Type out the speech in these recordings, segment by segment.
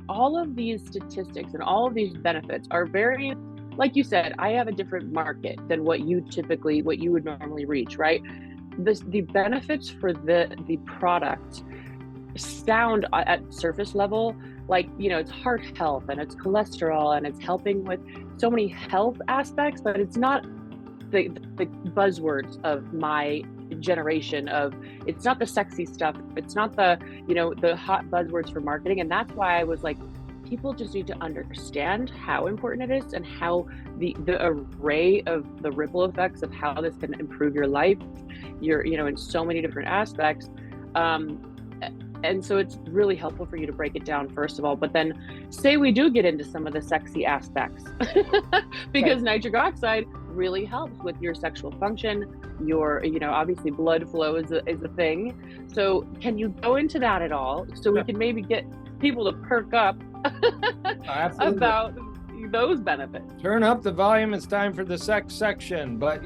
all of these statistics and all of these benefits are very, like you said, I have a different market than what you would normally reach, right? The benefits for the product sound at surface level like, it's heart health and it's cholesterol and it's helping with so many health aspects, but it's not the buzzwords of my generation of, it's not the sexy stuff, it's not the hot buzzwords for marketing. And that's why I was like, people just need to understand how important it is and how the array of the ripple effects of how this can improve your life, in so many different aspects. And so it's really helpful for you to break it down, first of all, but then say we do get into some of the sexy aspects because nitric oxide really helps with your sexual function, your, obviously blood flow is a thing. So can you go into that at all? So we can maybe get people to perk up about those benefits. Turn up the volume. It's time for the sex section. But,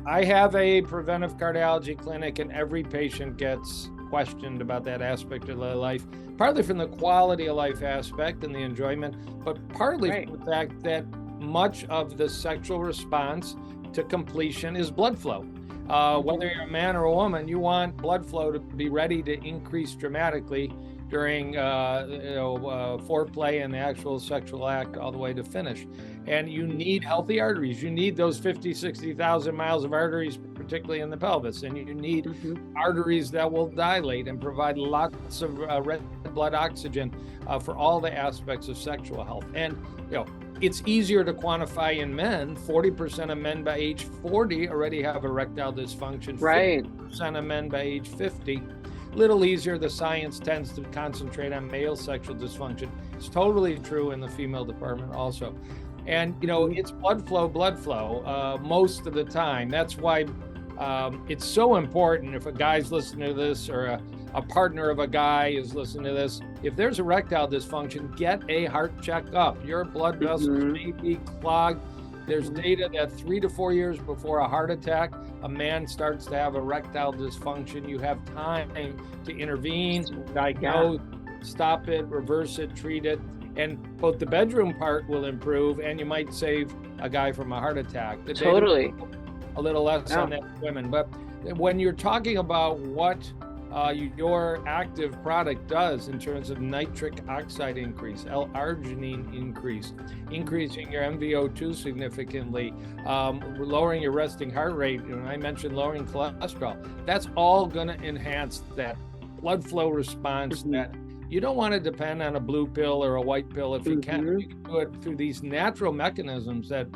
I have a preventive cardiology clinic and every patient gets questioned about that aspect of their life, partly from the quality of life aspect and the enjoyment, but partly from the fact that much of the sexual response to completion is blood flow. Whether you're a man or a woman, you want blood flow to be ready to increase dramatically during foreplay and the actual sexual act all the way to finish. And you need healthy arteries. You need those 50, 60,000 miles of arteries, particularly in the pelvis. And you need arteries that will dilate and provide lots of red blood oxygen for all the aspects of sexual health. And, it's easier to quantify in men. 40% of men by age 40 already have erectile dysfunction. Right. 50% of men by age 50. Little easier, the science tends to concentrate on male sexual dysfunction. It's totally true in the female department also. And, it's blood flow most of the time. That's why it's so important if a guy's listening to this or a partner of a guy is listening to this, if there's erectile dysfunction, get a heart checkup. Your blood vessels may be clogged. There's data that 3 to 4 years before a heart attack, a man starts to have erectile dysfunction. You have time to intervene, diagnose, stop it, reverse it, treat it. And both the bedroom part will improve and you might save a guy from a heart attack. Totally. A little less on that women. But when you're talking about what your active product does in terms of nitric oxide increase, L-arginine increase, increasing your MVO2 significantly, lowering your resting heart rate, I mentioned lowering cholesterol, that's all going to enhance that blood flow response that you don't want to depend on a blue pill or a white pill. If you can, you can do it through these natural mechanisms that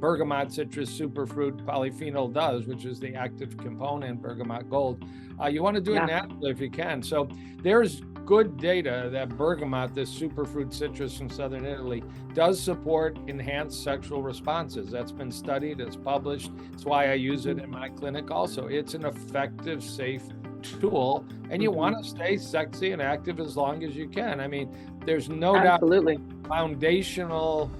bergamot citrus superfruit polyphenol does, which is the active component, bergamot gold. You want to do it naturally if you can. So there's good data that bergamot, this superfruit citrus from southern Italy, does support enhanced sexual responses. That's been studied, it's published. That's why I use it in my clinic also. It's an effective, safe tool, and you want to stay sexy and active as long as you can. I mean, there's no doubt foundational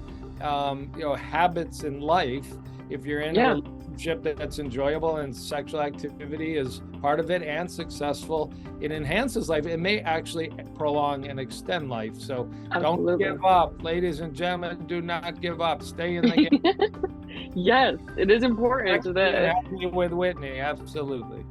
habits in life. If you're in a relationship that's enjoyable and sexual activity is part of it and successful, it enhances life. It may actually prolong and extend life. So don't give up, ladies and gentlemen. Do not give up. Stay in the game. Yes, it is important. With Whitney, absolutely.